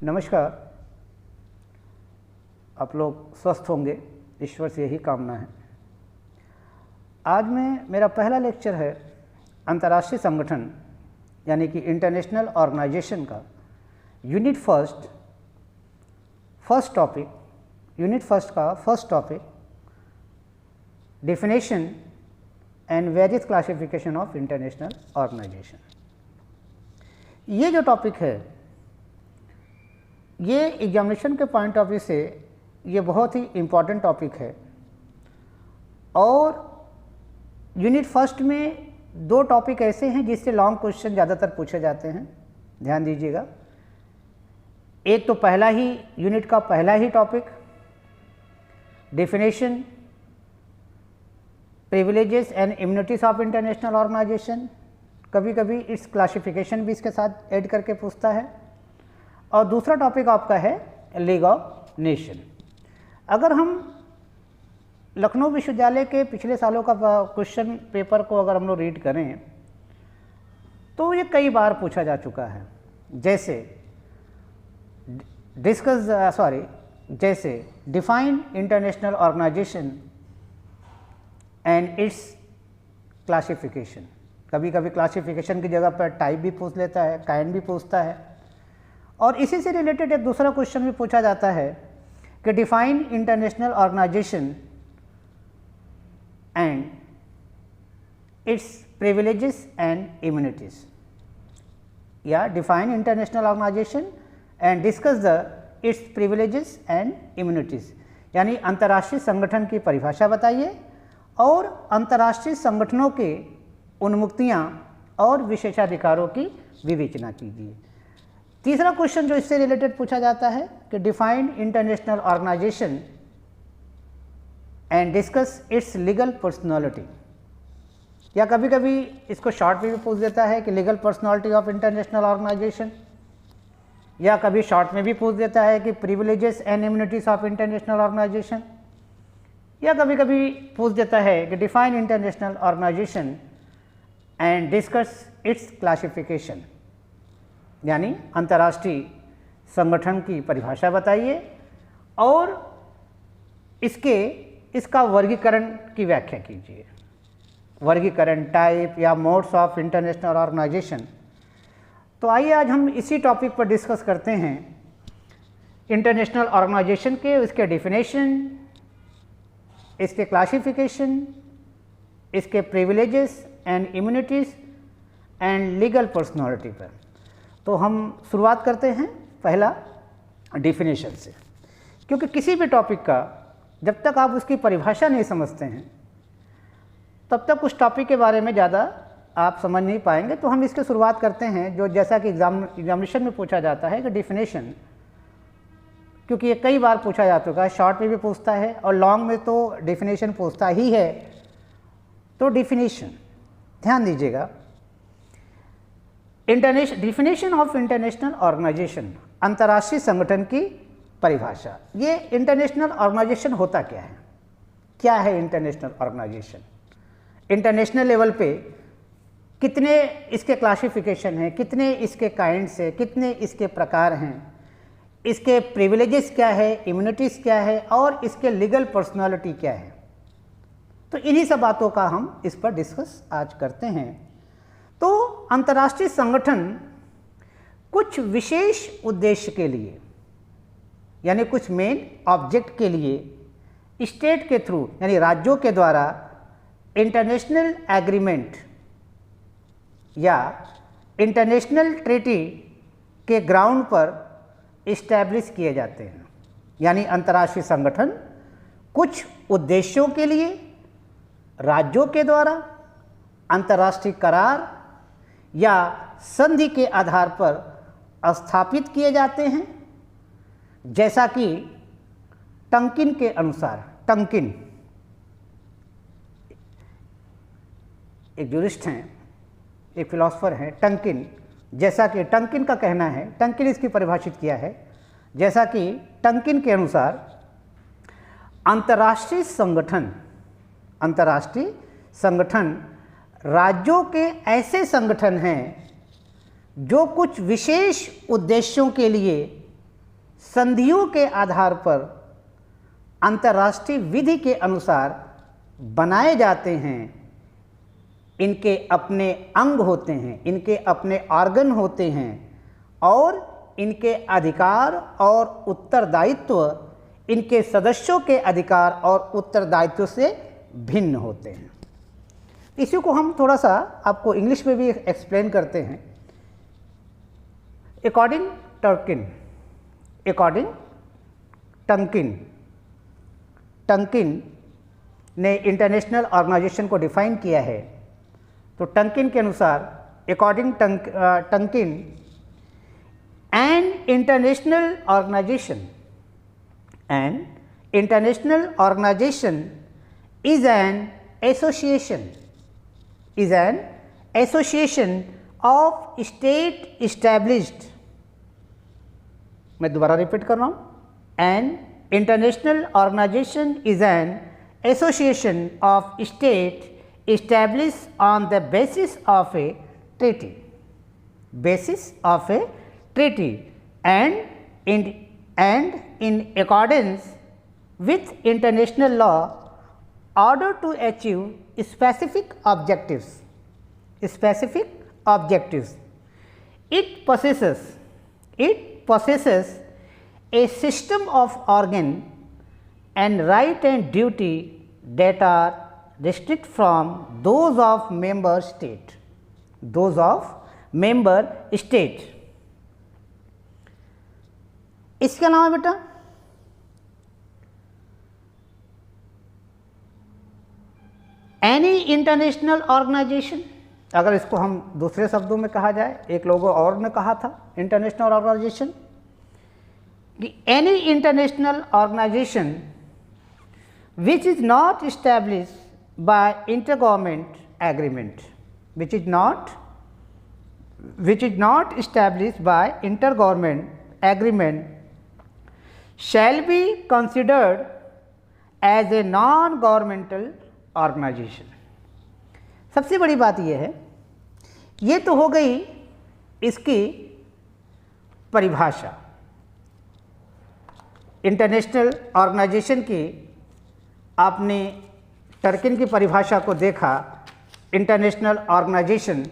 नमस्कार। आप लोग स्वस्थ होंगे, ईश्वर से यही कामना है। आज मेरा पहला लेक्चर है अंतर्राष्ट्रीय संगठन यानी कि इंटरनेशनल ऑर्गेनाइजेशन का unit first topic definition and various classification of international organisation. ये जो टॉपिक है ये एग्जामिनेशन के पॉइंट ऑफ व्यू से ये बहुत ही इम्पॉर्टेंट टॉपिक है और यूनिट फर्स्ट में दो टॉपिक ऐसे हैं जिससे लॉन्ग क्वेश्चन ज़्यादातर पूछे जाते हैं, ध्यान दीजिएगा। एक तो पहला ही यूनिट का पहला ही topic definition, privileges and immunities of international organisation, कभी कभी इट्स क्लासिफिकेशन भी इसके साथ ऐड करके पूछता है। और दूसरा टॉपिक आपका है लीग ऑफ नेशन। अगर हम लखनऊ विश्वविद्यालय के पिछले सालों का क्वेश्चन पेपर को अगर हम लोग रीड करें तो ये कई बार पूछा जा चुका है। जैसे define international organisation and its classification. कभी कभी क्लासिफिकेशन की जगह पर टाइप भी पूछ लेता है, काइंड भी पूछता है। और इसी से रिलेटेड एक दूसरा क्वेश्चन भी पूछा जाता है कि define international organisation and its privileges and immunities, या define international organisation and discuss the its privileges and immunities, यानी अंतर्राष्ट्रीय संगठन की परिभाषा बताइए और अंतर्राष्ट्रीय संगठनों के उन्मुक्तियां और विशेषाधिकारों की विवेचना कीजिए। तीसरा क्वेश्चन जो इससे रिलेटेड पूछा जाता है कि define international organisation and discuss its legal personality, या कभी कभी इसको शॉर्ट में भी पूछ देता है कि legal personality of international organisation, या कभी शॉर्ट में भी पूछ देता है कि privileges and immunities of international organisation, या कभी कभी पूछ देता है कि define international organisation and discuss its classification, यानी अंतर्राष्ट्रीय संगठन की परिभाषा बताइए और इसका वर्गीकरण की व्याख्या कीजिए। वर्गीकरण, टाइप या मोड्स ऑफ इंटरनेशनल ऑर्गेनाइजेशन। तो आइए आज हम इसी टॉपिक पर डिस्कस करते हैं इंटरनेशनल ऑर्गेनाइजेशन के, उसके डेफिनेशन, इसके क्लासिफिकेशन, इसके privileges and immunities and legal personality पर। तो हम शुरुआत करते हैं पहला डेफिनेशन से, क्योंकि किसी भी टॉपिक का जब तक आप उसकी परिभाषा नहीं समझते हैं तब तक उस टॉपिक के बारे में ज़्यादा आप समझ नहीं पाएंगे। तो हम इसकी शुरुआत करते हैं जो जैसा कि एग्जामिनेशन में पूछा जाता है कि डेफिनेशन, क्योंकि ये कई बार पूछा जा चुका है, शॉर्ट में भी पूछता है और लॉन्ग में तो डेफिनेशन पूछता ही है। तो डेफिनेशन ध्यान दीजिएगा, डेफिनेशन ऑफ इंटरनेशनल ऑर्गेनाइजेशन, अंतर्राष्ट्रीय संगठन की परिभाषा। ये इंटरनेशनल ऑर्गेनाइजेशन होता क्या है? क्या है इंटरनेशनल ऑर्गेनाइजेशन? इंटरनेशनल लेवल पे कितने इसके क्लासिफिकेशन हैं, कितने इसके काइंड्स हैं, कितने इसके प्रकार हैं, इसके प्रिविलेजेस क्या है, इम्यूनिटीज क्या है और इसके लीगल पर्सनालिटी क्या है। तो इन्हीं सब बातों का हम इस पर डिस्कस आज करते हैं। तो अंतर्राष्ट्रीय संगठन कुछ विशेष उद्देश्य के लिए, यानी कुछ मेन ऑब्जेक्ट के लिए स्टेट के थ्रू, यानी राज्यों के द्वारा इंटरनेशनल एग्रीमेंट या इंटरनेशनल ट्रीटी के ग्राउंड पर इस्टेब्लिश किए जाते हैं। यानी अंतर्राष्ट्रीय संगठन कुछ उद्देश्यों के लिए राज्यों के द्वारा अंतर्राष्ट्रीय करार या संधि के आधार पर स्थापित किए जाते हैं। जैसा कि टंकिन के अनुसार, टंकिन एक ज्यूरिस्ट हैं, एक फिलोसोफर हैं टंकिन, जैसा कि टंकिन का कहना है, टंकिन इसकी परिभाषित किया है, जैसा कि टंकिन के अनुसार अंतर्राष्ट्रीय संगठन राज्यों के ऐसे संगठन हैं जो कुछ विशेष उद्देश्यों के लिए संधियों के आधार पर अंतर्राष्ट्रीय विधि के अनुसार बनाए जाते हैं। इनके अपने अंग होते हैं, इनके अपने ऑर्गन होते हैं और इनके अधिकार और उत्तरदायित्व इनके सदस्यों के अधिकार और उत्तरदायित्व से भिन्न होते हैं। इसी को हम थोड़ा सा आपको इंग्लिश में भी एक्सप्लेन करते हैं। अकॉर्डिंग टंकिन ने इंटरनेशनल ऑर्गेनाइजेशन को डिफाइन किया है। तो टंकिन के अनुसार, according टंकिन, an international organization is an association of state established, मैं दोबारा रिपीट कर रहा हूँ, an international organization is an association of state established on the basis of a treaty, and in accordance with international law order to achieve specific objectives. It possesses a system of organ and right and duty that are distinct from those of member state. इसके अलावा बेटा any international organisation, अगर इसको हम दूसरे शब्दों में कहा जाए, एक लोगों और ने कहा था इंटरनेशनल ऑर्गेनाइजेशन कि any international organisation which is not established by intergovernment agreement, which is not established by intergovernment agreement shall be considered as a non-governmental organization. सबसे बड़ी बात यह है, ये तो हो गई इसकी परिभाषा। इंटरनेशनल ऑर्गेनाइजेशन की आपने टर्किन की परिभाषा को देखा, इंटरनेशनल ऑर्गेनाइजेशन।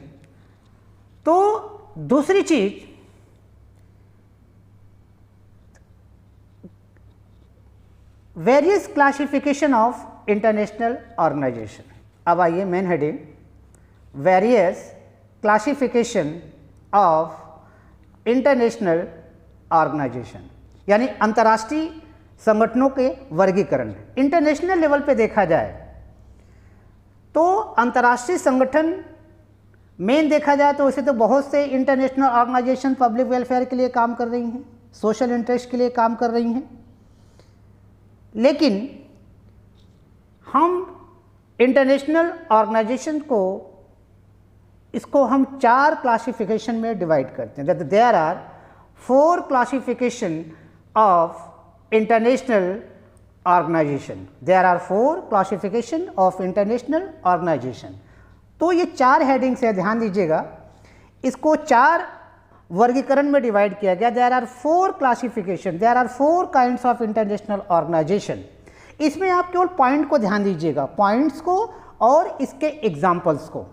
तो दूसरी चीज, various classification of international organisation. अब आइए main heading, various classification of international organisation, यानी अंतर्राष्ट्रीय संगठनों के वर्गीकरण। इंटरनेशनल लेवल पे देखा जाए तो अंतर्राष्ट्रीय संगठन मेन देखा जाए तो वैसे तो बहुत से इंटरनेशनल ऑर्गेनाइजेशन पब्लिक वेलफेयर के लिए काम कर रही हैं, सोशल इंटरेस्ट के लिए काम कर रही हैं, लेकिन हम इंटरनेशनल ऑर्गेनाइजेशन को इसको हम 4 क्लासिफिकेशन में डिवाइड करते हैं। There are 4 classification of international organisation. There are 4 classification of international organisation. तो ये 4 हेडिंग्स है, ध्यान दीजिएगा, इसको 4 वर्गीकरण में डिवाइड किया गया। There are 4 classification, there are 4 kinds of international organisation. इसमें आप केवल पॉइंट को ध्यान दीजिएगा, पॉइंट्स को और इसके एग्जाम्पल्स को।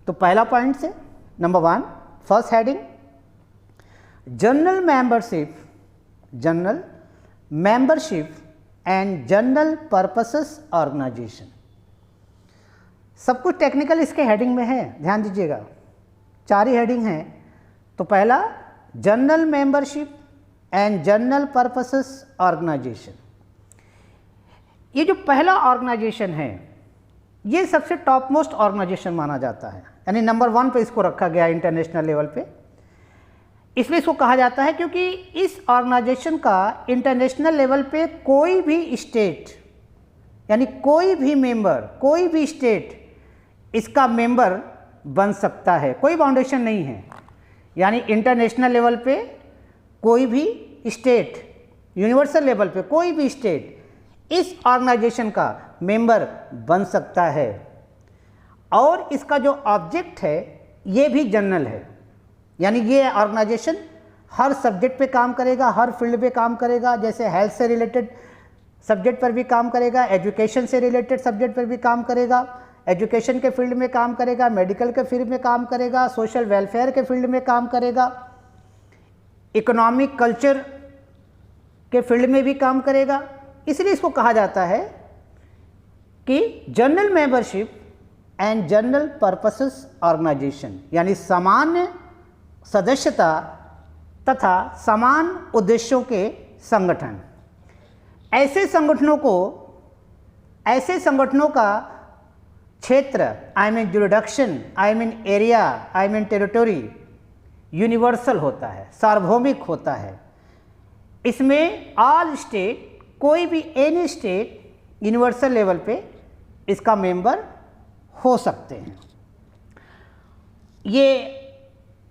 तो पहला पॉइंट से number 1, first heading, general membership and general purposes organisation. सब कुछ टेक्निकल इसके हेडिंग में है, ध्यान दीजिएगा, 4 ही हेडिंग हैं। तो पहला general membership and general purposes organisation. ये जो पहला ऑर्गेनाइजेशन है ये सबसे टॉप मोस्ट ऑर्गेनाइजेशन माना जाता है, यानी नंबर 1 पे इसको रखा गया इंटरनेशनल लेवल पे। इसलिए इसको कहा जाता है क्योंकि इस ऑर्गेनाइजेशन का इंटरनेशनल लेवल पे कोई भी स्टेट, यानी कोई भी मेंबर, कोई भी स्टेट इसका मेंबर बन सकता है, कोई बाउंडेशन नहीं है। यानी इंटरनेशनल लेवल पे कोई भी स्टेट, यूनिवर्सल लेवल पे कोई भी स्टेट इस ऑर्गेनाइजेशन का मेंबर बन सकता है। और इसका जो ऑब्जेक्ट है ये भी जनरल है, यानी ये ऑर्गेनाइजेशन हर सब्जेक्ट पे काम करेगा, हर फील्ड पे काम करेगा। जैसे हेल्थ से रिलेटेड सब्जेक्ट पर भी काम करेगा, एजुकेशन से रिलेटेड सब्जेक्ट पर भी काम करेगा, एजुकेशन के फील्ड में काम करेगा, मेडिकल के फील्ड में काम करेगा, सोशल वेलफेयर के फील्ड में काम करेगा, इकोनॉमिक कल्चर के फील्ड में भी काम करेगा। इसलिए इसको कहा जाता है कि general membership and general purposes organisation, यानी सामान्य सदस्यता तथा समान उद्देश्यों के संगठन। ऐसे संगठनों का क्षेत्र, I mean jurisdiction, I mean area, I mean territory universal होता है, सार्वभौमिक होता है। इसमें ऑल स्टेट, कोई भी एनी स्टेट यूनिवर्सल लेवल पे इसका मेंबर हो सकते हैं। ये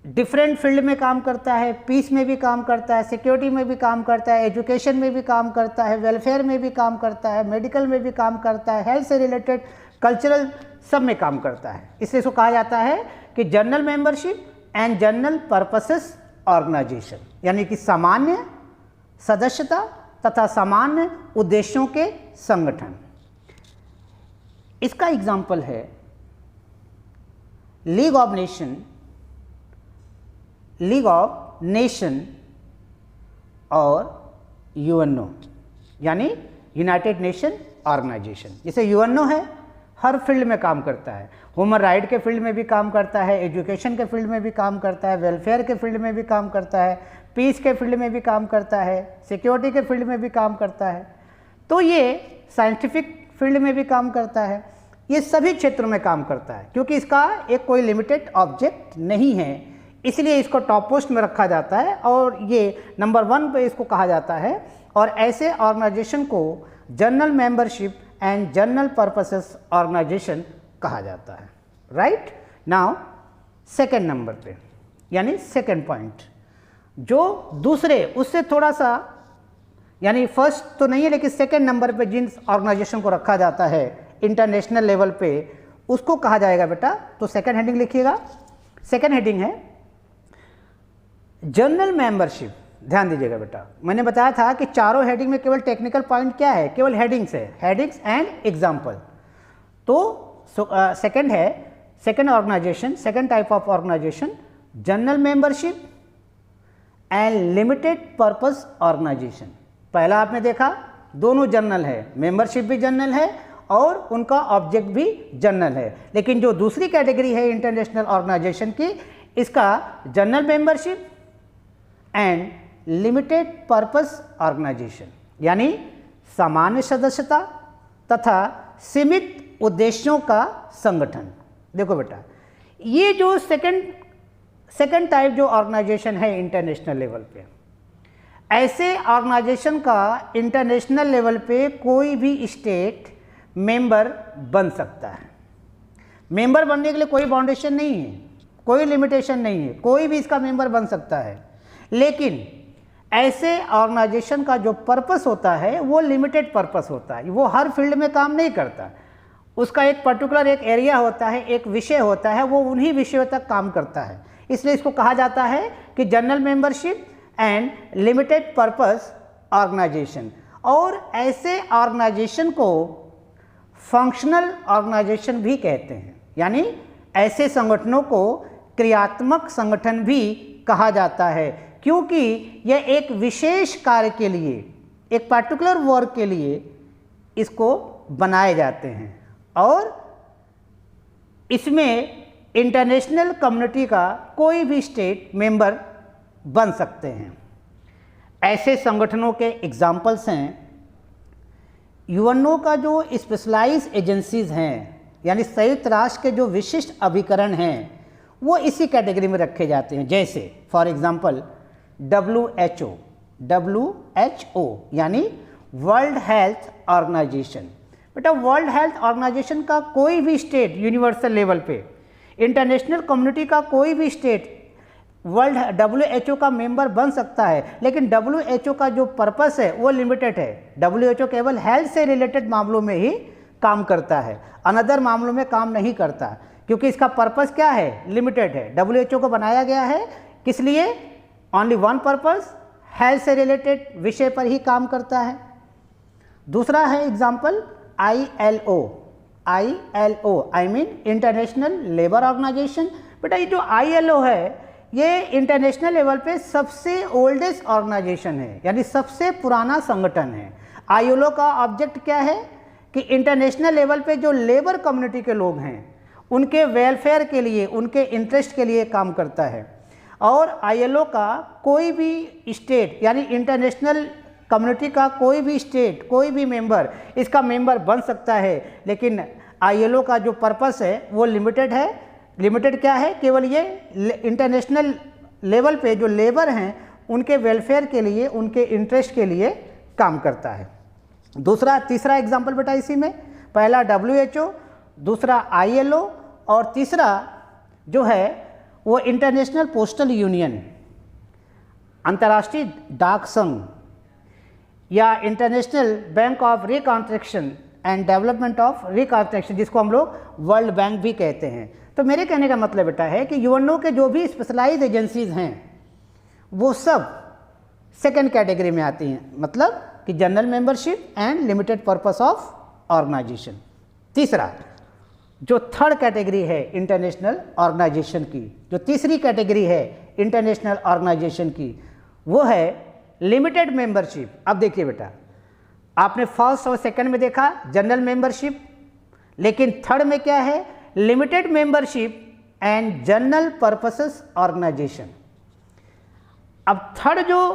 डिफरेंट फील्ड में काम करता है, पीस में भी काम करता है, सिक्योरिटी में भी काम करता है, एजुकेशन में भी काम करता है, वेलफेयर में भी काम करता है, मेडिकल में भी काम करता है, हेल्थ से रिलेटेड, कल्चरल, सब में काम करता है। इसलिए इसको कहा जाता है कि general membership and general purposes organisation, यानी कि सामान्य सदस्यता तथा सामान्य उद्देश्यों के संगठन। इसका एग्जाम्पल है लीग ऑफ नेशन और यूएनओ, यानी यूनाइटेड नेशन ऑर्गेनाइजेशन। जैसे यूएनओ है, हर फील्ड में काम करता है, ह्यूमन राइट के फील्ड में भी काम करता है, एजुकेशन के फील्ड में भी काम करता है, वेलफेयर के फील्ड में भी काम करता है, पीस के फील्ड में भी काम करता है, सिक्योरिटी के फील्ड में भी काम करता है। तो ये साइंटिफिक फील्ड में भी काम करता है, ये सभी क्षेत्रों में काम करता है, क्योंकि इसका एक कोई लिमिटेड ऑब्जेक्ट नहीं है, इसलिए इसको टॉप पोस्ट में रखा जाता है और ये नंबर 1 पे इसको कहा जाता है। और ऐसे ऑर्गेनाइजेशन को general membership and general purposes organisation कहा जाता है। राइट नाउ सेकेंड नंबर पे, यानी सेकेंड पॉइंट, जो दूसरे उससे थोड़ा सा, यानी फर्स्ट तो नहीं है लेकिन सेकेंड नंबर पे जिन ऑर्गेनाइजेशन को रखा जाता है इंटरनेशनल लेवल पे, उसको कहा जाएगा बेटा। तो सेकेंड हेडिंग लिखिएगा। सेकेंड हेडिंग है जनरल मेंबरशिप। ध्यान दीजिएगा बेटा, मैंने बताया था कि चारों हेडिंग में केवल टेक्निकल पॉइंट क्या है, केवल हेडिंग्स है, हेडिंग्स एंड एग्जाम्पल। तो सेकेंड है, second organisation, second type of organisation, general membership and limited purpose organisation. पहला आपने देखा दोनों जनरल है, मेंबरशिप भी जनरल है और उनका ऑब्जेक्ट भी जनरल है। लेकिन जो दूसरी कैटेगरी है इंटरनेशनल ऑर्गेनाइजेशन की, इसका general membership and limited purpose organisation, यानी सामान्य सदस्यता तथा सीमित उद्देश्यों का संगठन। देखो बेटा, ये जो सेकंड टाइप जो ऑर्गेनाइजेशन है इंटरनेशनल लेवल पे, ऐसे ऑर्गेनाइजेशन का इंटरनेशनल लेवल पे कोई भी स्टेट मेंबर बन सकता है। मेंबर बनने के लिए कोई बाउंडेशन नहीं है, कोई लिमिटेशन नहीं है, कोई भी इसका मेंबर बन सकता है। लेकिन ऐसे ऑर्गेनाइजेशन का जो पर्पस होता है वो लिमिटेड पर्पस होता है, वो हर फील्ड में काम नहीं करता, उसका एक पर्टिकुलर एक एरिया होता है, एक विषय होता है, वो उन्हीं विषयों तक काम करता है। इसलिए इसको कहा जाता है कि general membership and limited purpose organisation. और ऐसे ऑर्गेनाइजेशन को फंक्शनल ऑर्गेनाइजेशन भी कहते हैं, यानी ऐसे संगठनों को क्रियात्मक संगठन भी कहा जाता है, क्योंकि यह एक विशेष कार्य के लिए, एक पर्टिकुलर वर्क के लिए इसको बनाए जाते हैं और इसमें इंटरनेशनल कम्युनिटी का कोई भी स्टेट मेंबर बन सकते हैं। ऐसे संगठनों के एग्जाम्पल्स हैं यूएनओ का जो स्पेशलाइज एजेंसीज हैं, यानी संयुक्त राष्ट्र के जो विशिष्ट अभिकरण हैं, वो इसी कैटेगरी में रखे जाते हैं। जैसे फॉर एग्जांपल WHO यानी वर्ल्ड हेल्थ ऑर्गेनाइजेशन। बेटा वर्ल्ड हेल्थ ऑर्गेनाइजेशन का कोई भी स्टेट यूनिवर्सल लेवल पे, इंटरनेशनल कम्युनिटी का कोई भी स्टेट वर्ल्ड WHO का मेंबर बन सकता है, लेकिन WHO का जो पर्पस है वो लिमिटेड है। WHO केवल हेल्थ से रिलेटेड मामलों में ही काम करता है, अनदर मामलों में काम नहीं करता, क्योंकि इसका पर्पस क्या है, लिमिटेड है। WHO को बनाया गया है किस लिए, ओनली वन पर्पस, हेल्थ से रिलेटेड विषय पर ही काम करता है। दूसरा है example ILO, I mean international labour organisation. बेटा ये जो ILO है ये इंटरनेशनल लेवल पे सबसे ओल्डेस्ट ऑर्गेनाइजेशन है, यानी सबसे पुराना संगठन है। ILO का ऑब्जेक्ट क्या है कि इंटरनेशनल लेवल पे जो लेबर कम्युनिटी के लोग हैं उनके वेलफेयर के लिए, उनके इंटरेस्ट के लिए काम करता है। और ILO का कोई भी स्टेट यानी इंटरनेशनल कम्युनिटी का कोई भी स्टेट, कोई भी मेंबर इसका मेंबर बन सकता है, लेकिन ILO का जो पर्पस है वो लिमिटेड है। लिमिटेड क्या है? केवल ये इंटरनेशनल लेवल पे जो लेबर हैं उनके वेलफेयर के लिए, उनके इंटरेस्ट के लिए काम करता है। तीसरा एग्जाम्पल बेटा इसी में, पहला WHO, दूसरा ILO और तीसरा जो है वो इंटरनेशनल पोस्टल यूनियन, अंतर्राष्ट्रीय डाक संघ या international bank of reconstruction and development of reconstruction, जिसको हम लोग वर्ल्ड बैंक भी कहते हैं। तो मेरे कहने का मतलब बेटा है कि यूएनओ के जो भी स्पेशलाइज एजेंसीज हैं वो सब सेकेंड कैटेगरी में आती हैं, मतलब कि general membership and limited purpose of organisation. तीसरा जो थर्ड कैटेगरी है इंटरनेशनल ऑर्गेनाइजेशन की, जो तीसरी कैटेगरी है इंटरनेशनल ऑर्गेनाइजेशन की, वो है लिमिटेड मेंबरशिप। अब देखिए बेटा, आपने फर्स्ट और सेकंड में देखा जनरल मेंबरशिप, लेकिन थर्ड में क्या है? Limited membership and general purposes organisation. अब थर्ड जो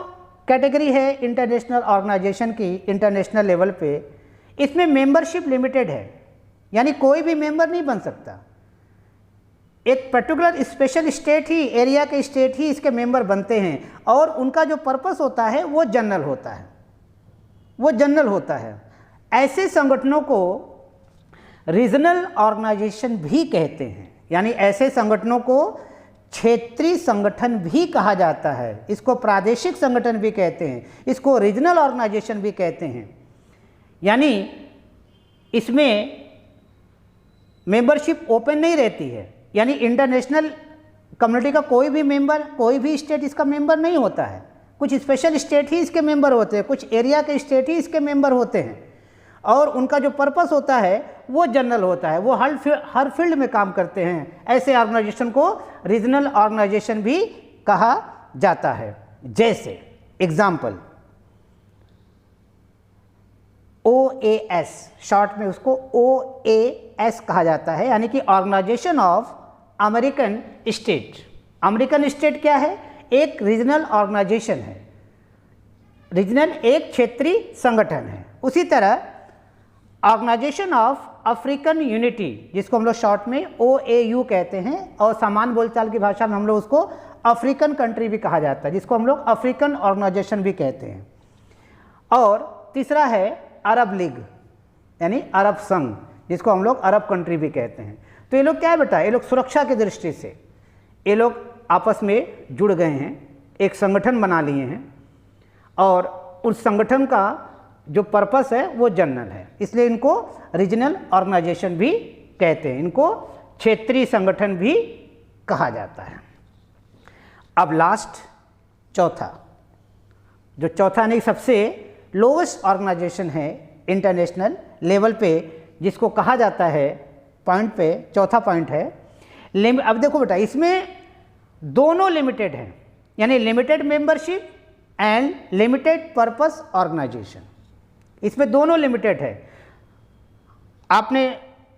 कैटेगरी है इंटरनेशनल ऑर्गेनाइजेशन की इंटरनेशनल लेवल पे, इसमें मेंबरशिप लिमिटेड है, यानी कोई भी मेंबर नहीं बन सकता। एक पर्टिकुलर स्पेशल स्टेट ही, एरिया के स्टेट ही इसके मेंबर बनते हैं और उनका जो पर्पस होता है वो जनरल होता है, वो जनरल होता है। ऐसे संगठनों को रीजनल ऑर्गेनाइजेशन भी कहते हैं, यानी ऐसे संगठनों को क्षेत्रीय संगठन भी कहा जाता है, इसको प्रादेशिक संगठन भी कहते हैं, इसको रीजनल ऑर्गेनाइजेशन भी कहते हैं। यानी इसमें मेंबरशिप ओपन नहीं रहती है, यानी इंटरनेशनल कम्युनिटी का कोई भी मेंबर, कोई भी स्टेट इसका मेंबर नहीं होता है। कुछ स्पेशल स्टेट ही इसके मेंबर होते हैं, कुछ एरिया के स्टेट ही इसके मेंबर होते हैं, और उनका जो पर्पस होता है वो जनरल होता है, वो हर फील्ड में काम करते हैं। ऐसे ऑर्गेनाइजेशन को रीजनल ऑर्गेनाइजेशन भी कहा जाता है। जैसे एग्जाम्पल OAS, शॉर्ट में उसको OAS कहा जाता है, यानी कि organisation of American state. American state क्या है? एक रीजनल ऑर्गेनाइजेशन है, रीजनल एक क्षेत्रीय संगठन है। उसी तरह ऑर्गेनाइजेशन ऑफ अफ्रीकन यूनिटी, जिसको हम लोग शॉर्ट में OAU कहते हैं, और सामान्य बोलचाल की भाषा में हम लोग उसको अफ्रीकन कंट्री भी कहा जाता है, जिसको हम लोग अफ्रीकन ऑर्गेनाइजेशन भी कहते हैं। और तीसरा है अरब लीग, यानी अरब संघ, जिसको हम लोग अरब कंट्री भी कहते हैं। तो ये लोग क्या है बेटा? ये लोग सुरक्षा की दृष्टि से ये लोग आपस में जुड़ गए हैं, एक संगठन बना लिए हैं, और उस संगठन का जो पर्पस है वो जनरल है, इसलिए इनको रीजनल ऑर्गेनाइजेशन भी कहते हैं, इनको क्षेत्रीय संगठन भी कहा जाता है। अब लास्ट चौथा, जो चौथा नहीं सबसे लोवेस्ट ऑर्गेनाइजेशन है इंटरनेशनल लेवल पे, जिसको कहा जाता है पॉइंट पे, चौथा पॉइंट है अब देखो बेटा, इसमें दोनों लिमिटेड हैं, यानी limited membership and limited purpose organisation, इसमें दोनों लिमिटेड है। आपने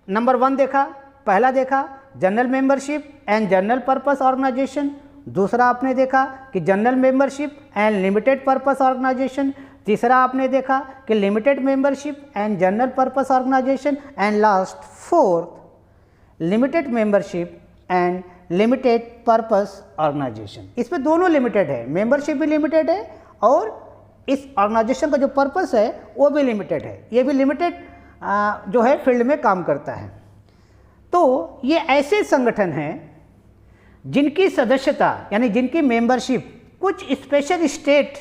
नंबर 1 देखा, पहला देखा general membership and general purpose organisation, दूसरा आपने देखा कि general membership and limited purpose organisation, तीसरा आपने देखा कि limited membership and general purpose organisation, and last fourth limited membership and limited purpose organisation. इसमें दोनों लिमिटेड है, मेंबरशिप भी लिमिटेड है और इस ऑर्गेनाइजेशन का जो पर्पस है वो भी लिमिटेड है, ये भी लिमिटेड जो है फील्ड में काम करता है। तो ये ऐसे संगठन हैं जिनकी सदस्यता यानी जिनकी मेंबरशिप कुछ स्पेशल स्टेट,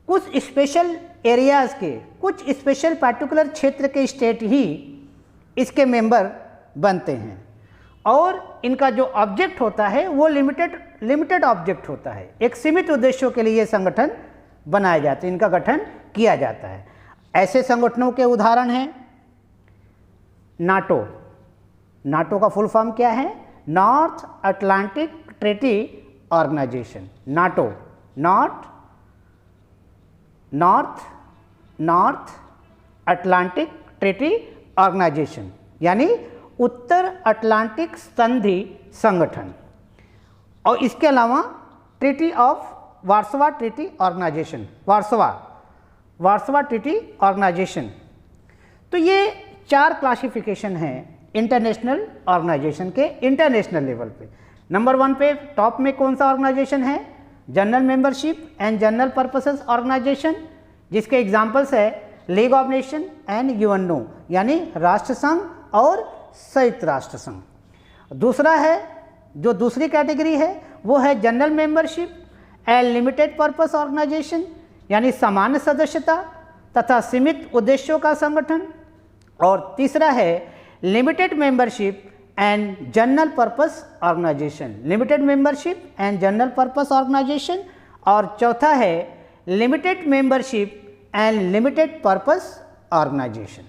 कुछ स्पेशल एरियाज़ के, कुछ स्पेशल पार्टिकुलर क्षेत्र के स्टेट ही इसके मेंबर बनते हैं, और इनका जो ऑब्जेक्ट होता है वो लिमिटेड लिमिटेड ऑब्जेक्ट होता है, एक सीमित उद्देश्यों के लिए ये संगठन बनाए जाते हैं, इनका गठन किया जाता है। ऐसे संगठनों के उदाहरण हैं नाटो। नाटो का फुल फॉर्म क्या है? North Atlantic Treaty Organisation. NATO North Atlantic Treaty Organisation यानी उत्तर अटलांटिक संधि संगठन। और इसके अलावा treaty of Warsaw treaty organisation, Warsaw treaty organisation. तो ये 4 क्लासिफिकेशन हैं इंटरनेशनल ऑर्गेनाइजेशन के इंटरनेशनल लेवल पे। नंबर 1 पे टॉप में कौन सा ऑर्गेनाइजेशन है? General membership and general purposes organisation, जिसके एग्जांपल्स है League of Nation and UNO यानी राष्ट्र संघ और संयुक्त राष्ट्र संघ। दूसरा है, जो दूसरी कैटेगरी है वो है general membership and limited purpose organisation यानी सामान्य सदस्यता तथा सीमित उद्देश्यों का संगठन। और तीसरा है limited membership and general purpose organisation, limited membership and general purpose organisation. और चौथा है limited membership and limited purpose organisation.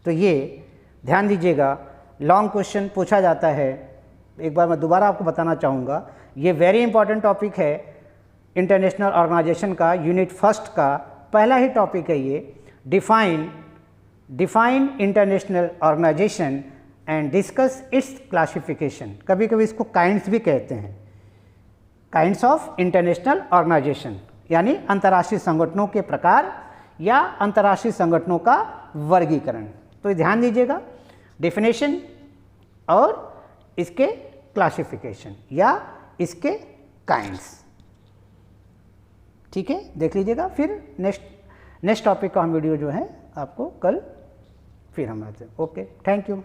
तो ये ध्यान दीजिएगा, लॉन्ग क्वेश्चन पूछा जाता है। एक बार मैं दोबारा आपको बताना चाहूँगा, ये वेरी इंपॉर्टेंट टॉपिक है इंटरनेशनल ऑर्गेनाइजेशन का, यूनिट फर्स्ट का पहला ही टॉपिक है ये। Define international organisation and discuss its classification. कभी कभी इसको काइंड्स भी कहते हैं, काइंड्स ऑफ इंटरनेशनल ऑर्गेनाइजेशन यानी अंतर्राष्ट्रीय संगठनों के प्रकार या अंतर्राष्ट्रीय संगठनों का वर्गीकरण। तो ध्यान दीजिएगा, डेफिनेशन और इसके क्लासिफिकेशन या इसके काइंड्स। ठीक है, देख लीजिएगा। फिर नेक्स्ट टॉपिक का हम वीडियो जो है आपको कल फिर हम आते हैं। Okay, thank you.